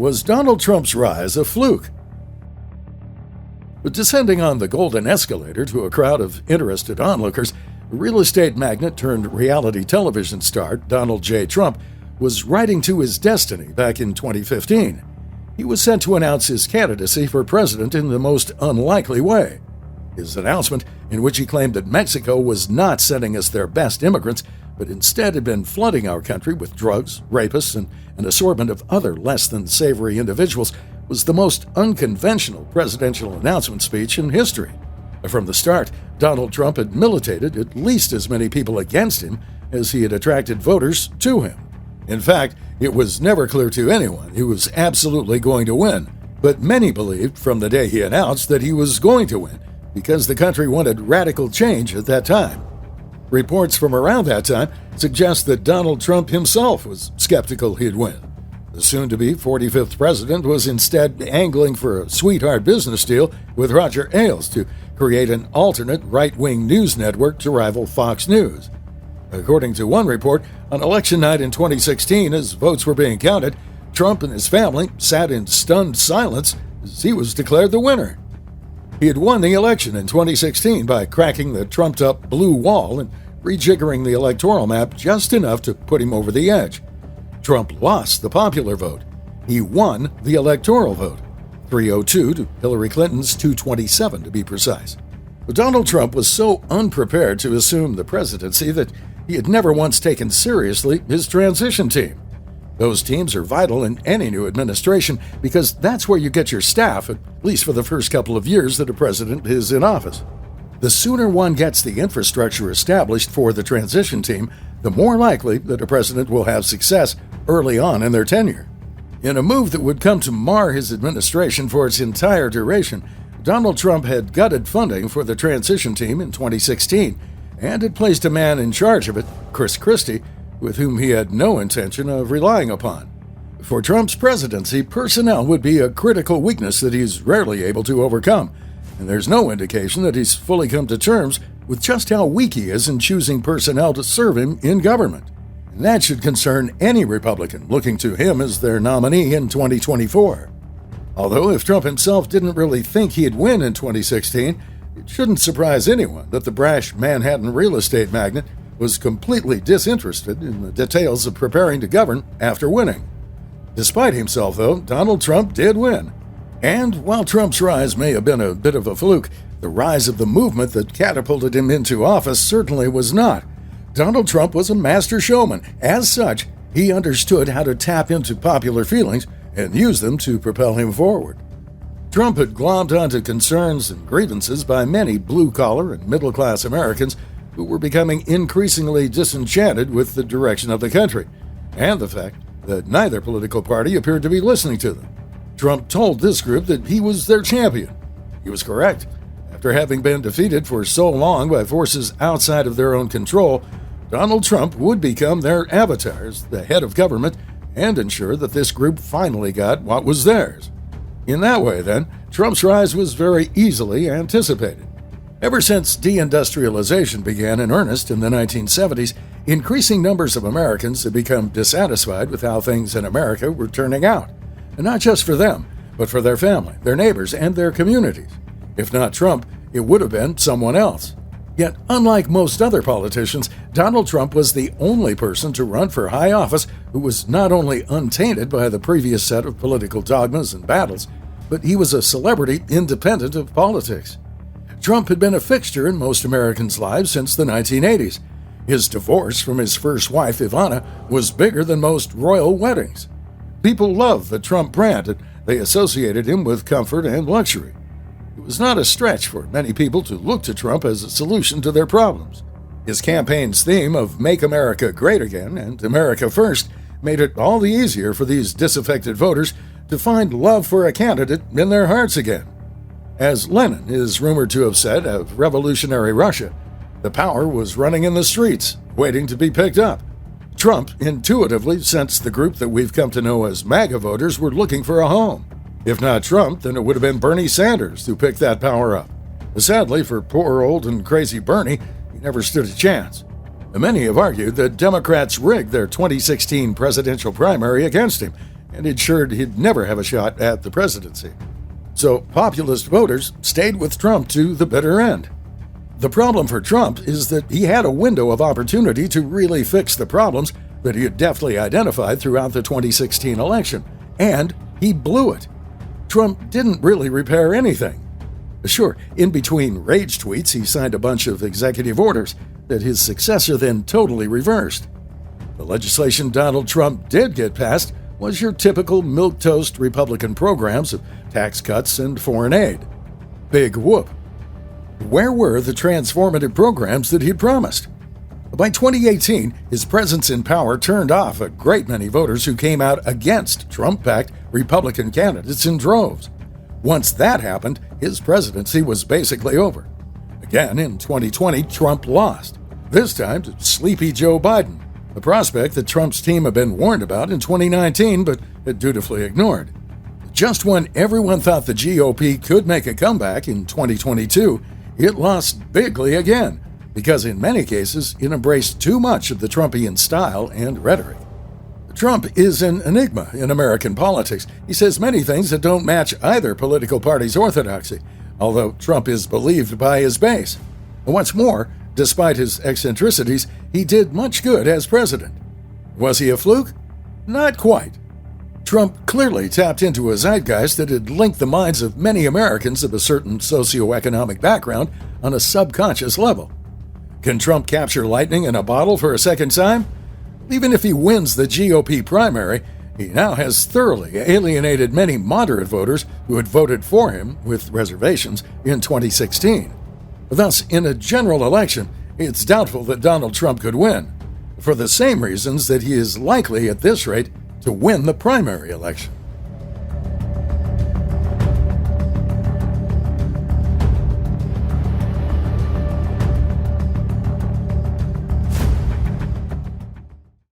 Was Donald Trump's rise a fluke? But descending on the golden escalator to a crowd of interested onlookers, real estate magnate turned reality television star Donald J. Trump was riding to his destiny back in 2015. He was sent to announce his candidacy for president in the most unlikely way. His announcement, in which he claimed that Mexico was not sending us their best immigrants, but instead had been flooding our country with drugs, rapists, and an assortment of other less-than-savory individuals, was the most unconventional presidential announcement speech in history. From the start, Donald Trump had militated at least as many people against him as he had attracted voters to him. In fact, it was never clear to anyone he was absolutely going to win, but many believed from the day he announced that he was going to win, because the country wanted radical change at that time. Reports from around that time suggest that Donald Trump himself was skeptical he'd win. The soon-to-be 45th president was instead angling for a sweetheart business deal with Roger Ailes to create an alternate right-wing news network to rival Fox News. According to one report, on election night in 2016, as votes were being counted, Trump and his family sat in stunned silence as he was declared the winner. He had won the election in 2016 by cracking the trumped-up blue wall and rejiggering the electoral map just enough to put him over the edge. Trump lost the popular vote. He won the electoral vote, 302 to Hillary Clinton's 227 to be precise. But Donald Trump was so unprepared to assume the presidency that he had never once taken seriously his transition team. Those teams are vital in any new administration because that's where you get your staff, at least for the first couple of years that a president is in office. The sooner one gets the infrastructure established for the transition team, the more likely that a president will have success early on in their tenure. In a move that would come to mar his administration for its entire duration, Donald Trump had gutted funding for the transition team in 2016 and had placed a man in charge of it, Chris Christie, with whom he had no intention of relying upon. For Trump's presidency, personnel would be a critical weakness that he's rarely able to overcome, and there's no indication that he's fully come to terms with just how weak he is in choosing personnel to serve him in government. And that should concern any Republican looking to him as their nominee in 2024. Although if Trump himself didn't really think he'd win in 2016, it shouldn't surprise anyone that the brash Manhattan real estate magnate was completely disinterested in the details of preparing to govern after winning. Despite himself, though, Donald Trump did win. And while Trump's rise may have been a bit of a fluke, the rise of the movement that catapulted him into office certainly was not. Donald Trump was a master showman. As such, he understood how to tap into popular feelings and use them to propel him forward. Trump had glommed onto concerns and grievances by many blue-collar and middle-class Americans who were becoming increasingly disenchanted with the direction of the country, and the fact that neither political party appeared to be listening to them. Trump told this group that he was their champion. He was correct. After having been defeated for so long by forces outside of their own control, Donald Trump would become their avatar as the head of government and ensure that this group finally got what was theirs. In that way, then, Trump's rise was very easily anticipated. Ever since deindustrialization began in earnest in the 1970s, increasing numbers of Americans had become dissatisfied with how things in America were turning out. And not just for them, but for their family, their neighbors, and their communities. If not Trump, it would have been someone else. Yet, unlike most other politicians, Donald Trump was the only person to run for high office who was not only untainted by the previous set of political dogmas and battles, but he was a celebrity independent of politics. Trump had been a fixture in most Americans' lives since the 1980s. His divorce from his first wife, Ivana, was bigger than most royal weddings. People loved the Trump brand, and they associated him with comfort and luxury. It was not a stretch for many people to look to Trump as a solution to their problems. His campaign's theme of Make America Great Again and America First made it all the easier for these disaffected voters to find love for a candidate in their hearts again. As Lenin is rumored to have said of revolutionary Russia, the power was running in the streets, waiting to be picked up. Trump intuitively sensed the group that we've come to know as MAGA voters were looking for a home. If not Trump, then it would have been Bernie Sanders who picked that power up. Sadly, for poor old and crazy Bernie, he never stood a chance. Many have argued that Democrats rigged their 2016 presidential primary against him, and ensured he'd never have a shot at the presidency. So populist voters stayed with Trump to the bitter end. The problem for Trump is that he had a window of opportunity to really fix the problems that he had deftly identified throughout the 2016 election, and he blew it. Trump didn't really repair anything. Sure, in between rage tweets, he signed a bunch of executive orders that his successor then totally reversed. The legislation Donald Trump did get passed was your typical milquetoast Republican programs of tax cuts and foreign aid. Big whoop. Where were the transformative programs that he'd promised? By 2018, his presence in power turned off a great many voters who came out against Trump-backed Republican candidates in droves. Once that happened, his presidency was basically over. Again, in 2020, Trump lost, this time to sleepy Joe Biden, a prospect that Trump's team had been warned about in 2019 but had dutifully ignored. Just when everyone thought the GOP could make a comeback in 2022, it lost bigly again, because in many cases it embraced too much of the Trumpian style and rhetoric. Trump is an enigma in American politics. He says many things that don't match either political party's orthodoxy, although Trump is believed by his base. What's more, despite his eccentricities, he did much good as president. Was he a fluke? Not quite. Trump clearly tapped into a zeitgeist that had linked the minds of many Americans of a certain socioeconomic background on a subconscious level. Can Trump capture lightning in a bottle for a second time? Even if he wins the GOP primary, he now has thoroughly alienated many moderate voters who had voted for him, with reservations, in 2016. Thus, in a general election, it's doubtful that Donald Trump could win, for the same reasons that he is likely, at this rate, to win the primary election.